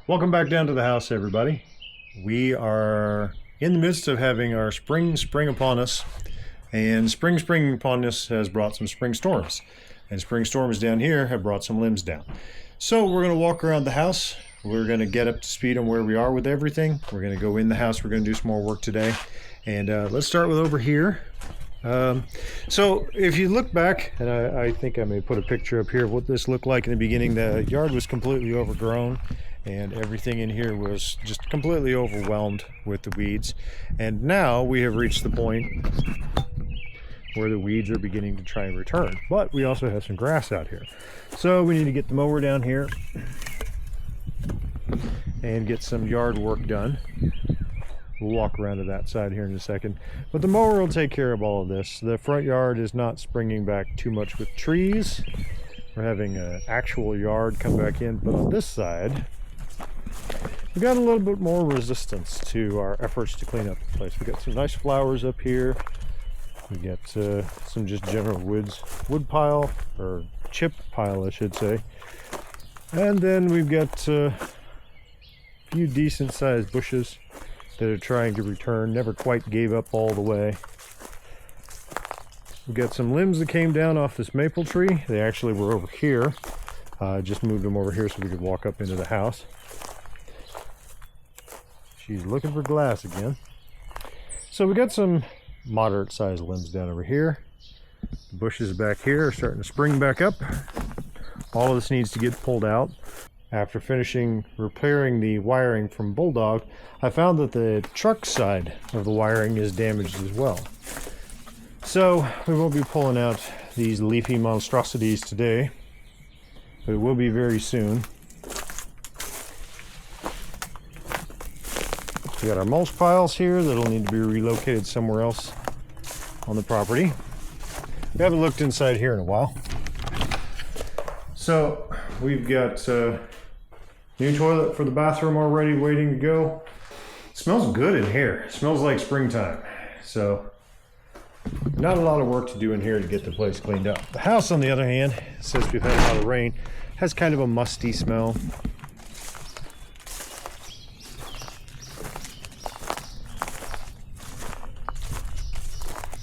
Welcome back down to the house, everybody. We are in the midst of having our spring upon us, and spring upon us has brought some spring storms, and spring storms down here have brought some limbs down. So we're going to walk around the house. We're going to get up to speed on where we are with everything. We're going to go in the house. We're going to do some more work today, and let's start with over here. So if you look back, and I think I may put a picture up here of what this looked like in the beginning. The yard was completely overgrown and everything in here was just completely overwhelmed with the weeds. And now we have reached the point where the weeds are beginning to try and return. But we also have some grass out here. So we need to get the mower down here and get some yard work done. We'll walk around to that side here in a second. But the mower will take care of all of this. The front yard is not springing back too much with trees. We're having an actual yard come back in. But on this side, we got a little bit more resistance to our efforts to clean up the place. We got some nice flowers up here. We got some just general wood pile, or chip pile I should say. And then we've got a few decent sized bushes that are trying to return. Never quite gave up all the way. We've got some limbs that came down off this maple tree. They actually were over here. Just moved them over here so we could walk up into the house. She's looking for glass again. So we got some moderate sized limbs down over here. The bushes back here are starting to spring back up. All of this needs to get pulled out. After finishing repairing the wiring from Bulldog, I found that the truck side of the wiring is damaged as well. So we won't be pulling out these leafy monstrosities today, but it will be very soon. We got our mulch piles here that'll need to be relocated somewhere else on the property. We haven't looked inside here in a while. So we've got new toilet for the bathroom already waiting to go. It smells good in here. It smells like springtime. So not a lot of work to do in here to get the place cleaned up. The house, on the other hand, since we've had a lot of rain, has kind of a musty smell.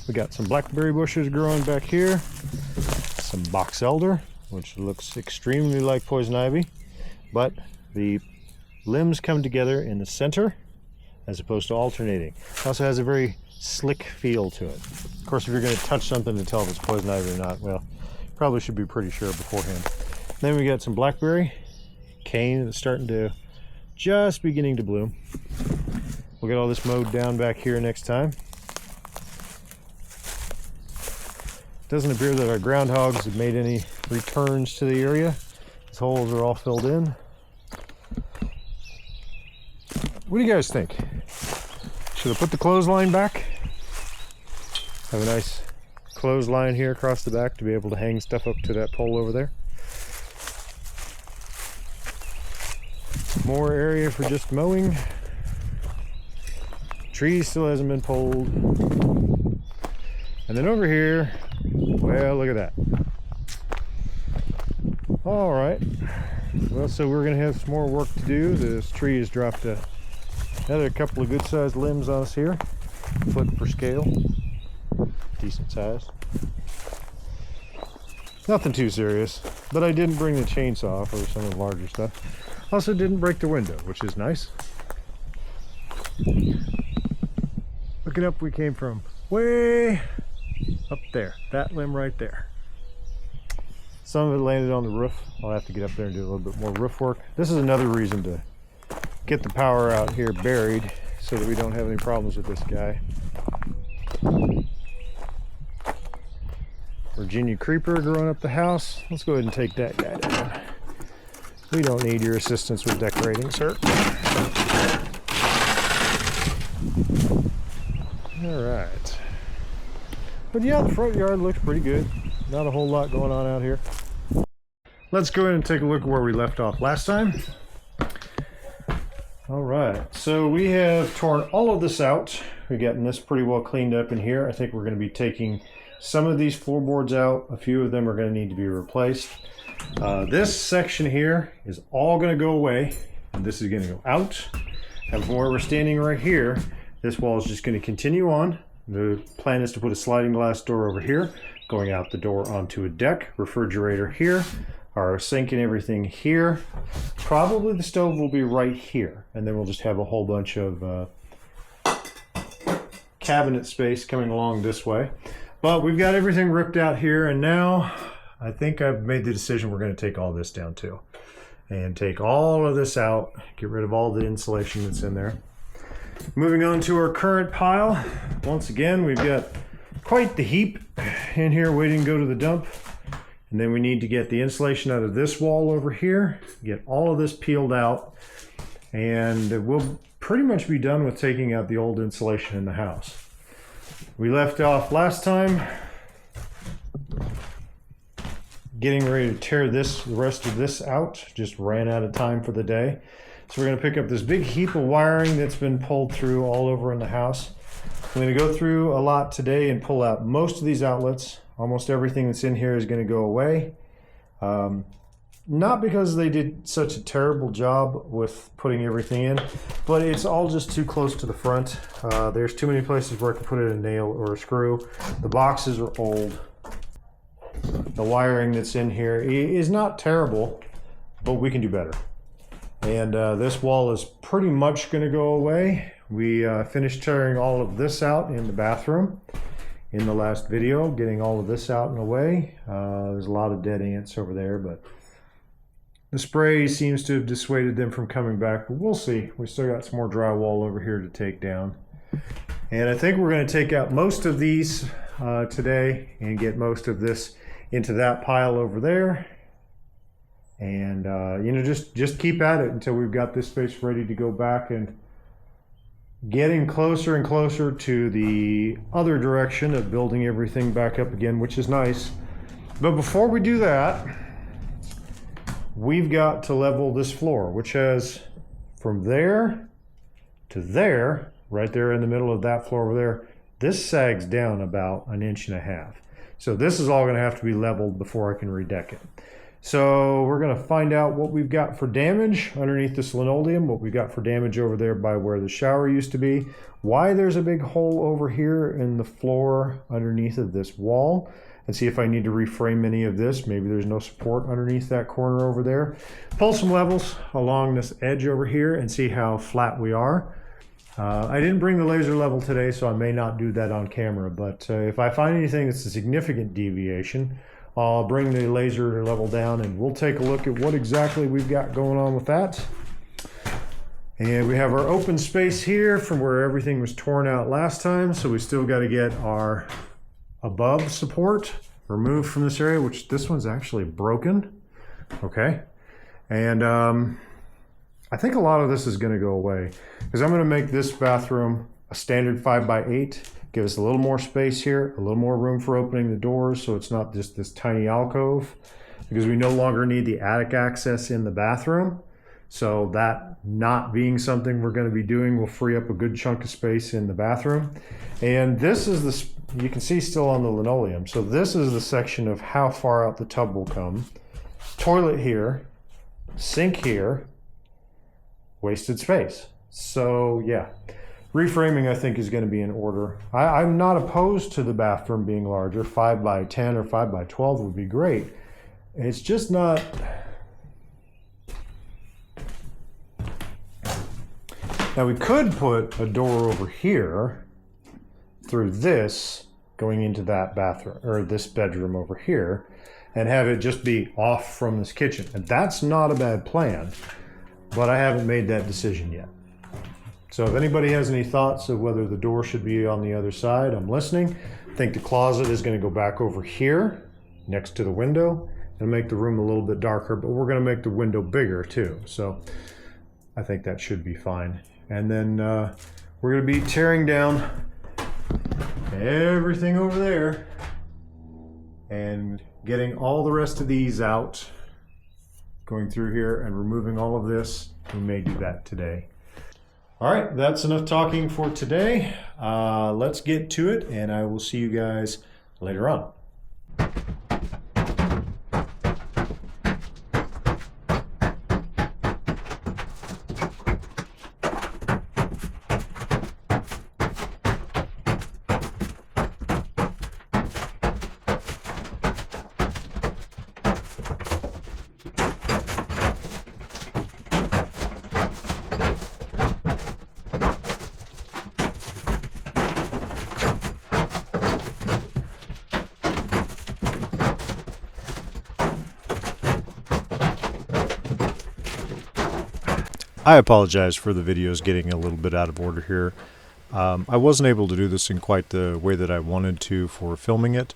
We got some blackberry bushes growing back here, some box elder, which looks extremely like poison ivy, but the limbs come together in the center as opposed to alternating. It also has a very slick feel to it. Of course, if you're going to touch something to tell if it's poison ivy or not, well, probably should be pretty sure beforehand. Then we got some blackberry, cane that's starting to just beginning to bloom. We'll get all this mowed down back here next time. Doesn't appear that our groundhogs have made any returns to the area. These holes are all filled in. What do you guys think? Should I put the clothesline back? Have a nice clothesline here across the back to be able to hang stuff up to that pole over there. More area for just mowing. Tree still hasn't been pulled. And then over here, well, look at that. All right. Well, so we're going to have some more work to do. This tree has dropped another couple of good sized limbs on us here. Foot per scale. Decent size. Nothing too serious, but I didn't bring the chainsaw for some of the larger stuff. Also didn't break the window, which is nice. Looking up, we came from way up there, that limb right there. Some of it landed on the roof. I'll have to get up there and do a little bit more roof work. This is another reason to get the power out here buried so that we don't have any problems with this guy. Virginia creeper growing up the house. Let's go ahead and take that guy down. We don't need your assistance with decorating, sir. All right. But yeah, the front yard looks pretty good. Not a whole lot going on out here. Let's go ahead and take a look at where we left off last time. All right, so we have torn all of this out. We've gotten this pretty well cleaned up in here. I think we're going to be taking some of these floorboards out. A few of them are going to need to be replaced. This section here is all going to go away. and this is going to go out. And from where we're standing right here, this wall is just going to continue on. The plan is to put a sliding glass door over here, going out the door onto a deck, refrigerator here, our sink and everything here. Probably the stove will be right here, and then we'll just have a whole bunch of cabinet space coming along this way. But we've got everything ripped out here, and now I think I've made the decision we're going to take all this down too. And take all of this out, get rid of all the insulation that's in there. Moving on to our current pile. Once again, we've got quite the heap in here waiting to go to the dump. And then we need to get the insulation out of this wall over here, get all of this peeled out, and we'll pretty much be done with taking out the old insulation in the house. We left off last time getting ready to tear the rest of this out. Just ran out of time for the day. So we're going to pick up this big heap of wiring that's been pulled through all over in the house. I'm going to go through a lot today and pull out most of these outlets. Almost everything that's in here is going to go away. Not because they did such a terrible job with putting everything in, but it's all just too close to the front. There's too many places where I can put in a nail or a screw. The boxes are old. The wiring that's in here is not terrible, but we can do better. And this wall is pretty much going to go away. We finished tearing all of this out in the bathroom in the last video, getting all of this out and away. There's a lot of dead ants over there, but the spray seems to have dissuaded them from coming back, but we'll see. We still got some more drywall over here to take down. And I think we're going to take out most of these today and get most of this into that pile over there. And you know, just keep at it until we've got this space ready to go back and getting closer and closer to the other direction of building everything back up again, which is nice. But before we do that, we've got to level this floor, which has from there to there, right there in the middle of that floor over there, this sags down about 1.5 inches. So this is all going to have to be leveled before I can redeck it. So we're going to find out what we've got for damage underneath this linoleum, what we've got for damage over there by where the shower used to be, why there's a big hole over here in the floor underneath of this wall, and see if I need to reframe any of this. Maybe there's no support underneath that corner over there. Pull some levels along this edge over here and see how flat we are. I didn't bring the laser level today, so I may not do that on camera, but if I find anything that's a significant deviation, I'll bring the laser level down and we'll take a look at what exactly we've got going on with that. And we have our open space here from where everything was torn out last time, so we still got to get our above support removed from this area, which this one's actually broken. Okay. And I think a lot of this is going to go away because I'm going to make this bathroom a standard 5x8, give us a little more space here, a little more room for opening the doors so it's not just this tiny alcove, because we no longer need the attic access in the bathroom. So that not being something we're going to be doing will free up a good chunk of space in the bathroom. And this is the, you can see still on the linoleum. So this is the section of how far out the tub will come. Toilet here, sink here, wasted space. So yeah, reframing I think is going to be in order. I'm not opposed to the bathroom being larger. 5x10 or 5x12 would be great. It's just not. Now we could put a door over here through this going into that bathroom or this bedroom over here and have it just be off from this kitchen. And that's not a bad plan, but I haven't made that decision yet. So if anybody has any thoughts of whether the door should be on the other side, I'm listening. I think the closet is going to go back over here next to the window and make the room a little bit darker, but we're going to make the window bigger too. So I think that should be fine. And then we're going to be tearing down everything over there and getting all the rest of these out, going through here and removing all of this. We may do that today. All right, that's enough talking for today. Let's get to it, and I will see you guys later on. I apologize for the videos getting a little bit out of order here. I wasn't able to do this in quite the way that I wanted to for filming it.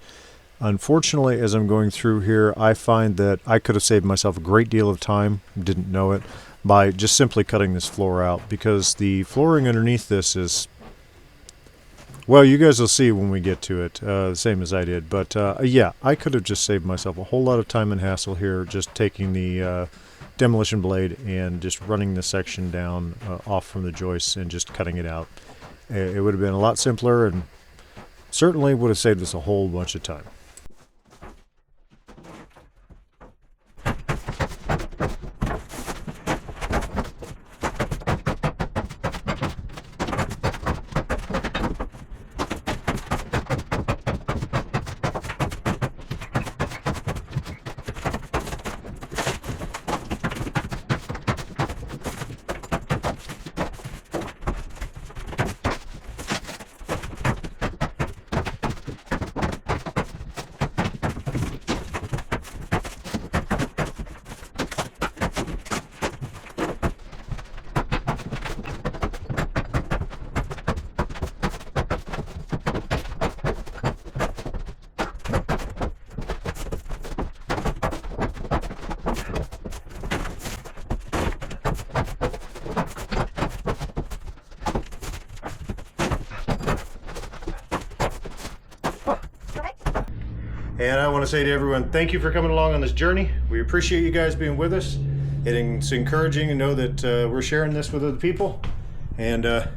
Unfortunately, as I'm going through here, I find that I could have saved myself a great deal of time, didn't know it, by just simply cutting this floor out, because the flooring underneath this is, well, you guys will see when we get to it, the same as I did. But yeah, I could have just saved myself a whole lot of time and hassle here, just taking the demolition blade and just running the section down off from the joists and just cutting it out. It would have been a lot simpler and certainly would have saved us a whole bunch of time. And I want to say to everyone, thank you for coming along on this journey. We appreciate you guys being with us. It's encouraging to know that we're sharing this with other people. And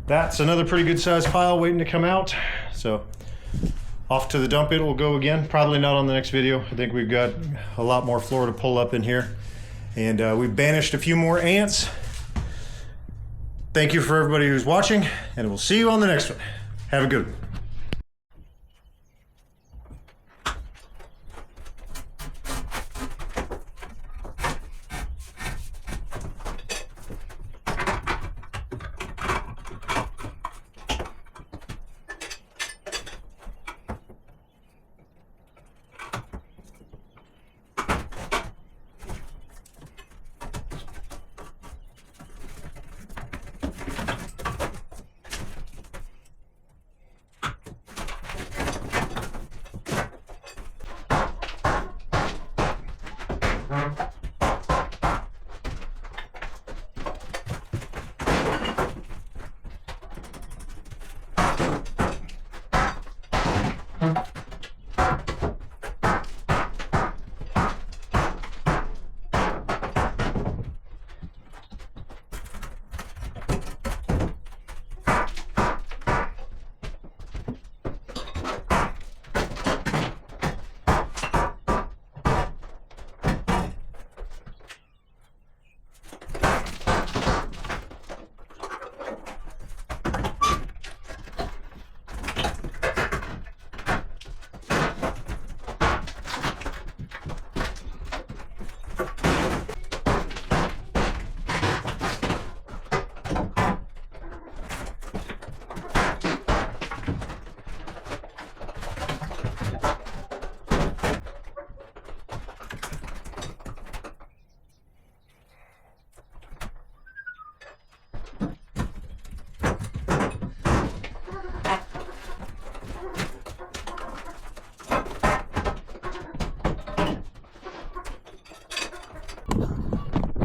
that's another pretty good sized pile waiting to come out. So off to the dump it will go again. Probably not on the next video. I think we've got a lot more floor to pull up in here. And we've banished a few more ants. Thank you for everybody who's watching, and we'll see you on the next one. Have a good one.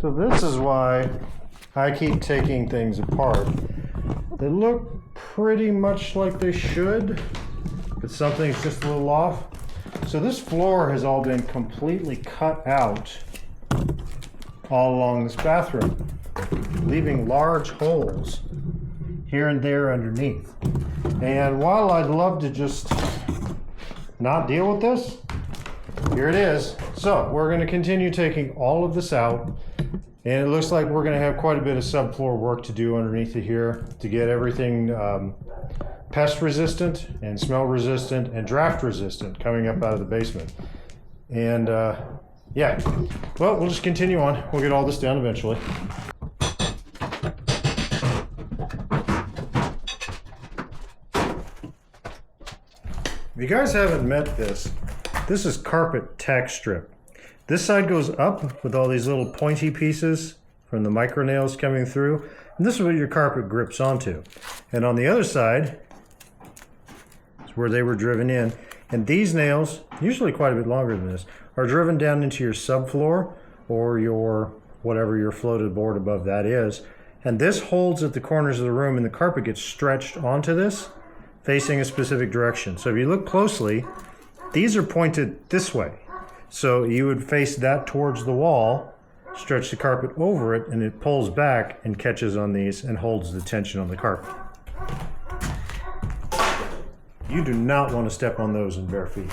So this is why I keep taking things apart. They look pretty much like they should, but something's just a little off. So this floor has all been completely cut out all along this bathroom, leaving large holes here and there underneath. And while I'd love to just not deal with this, here it is. So we're going to continue taking all of this out, and it looks like we're going to have quite a bit of subfloor work to do underneath it here to get everything pest resistant and smell resistant and draft resistant coming up out of the basement. And yeah, well, we'll just continue on. We'll get all this down eventually. If you guys haven't met this, this is carpet tack strip. This side goes up with all these little pointy pieces from the micro nails coming through. And this is what your carpet grips onto. And on the other side is where they were driven in. And these nails, usually quite a bit longer than this, are driven down into your subfloor or your whatever your floated board above that is. And this holds at the corners of the room, and the carpet gets stretched onto this, facing a specific direction. So if you look closely, these are pointed this way. So you would face that towards the wall, stretch the carpet over it, and it pulls back and catches on these and holds the tension on the carpet. You do not want to step on those in bare feet.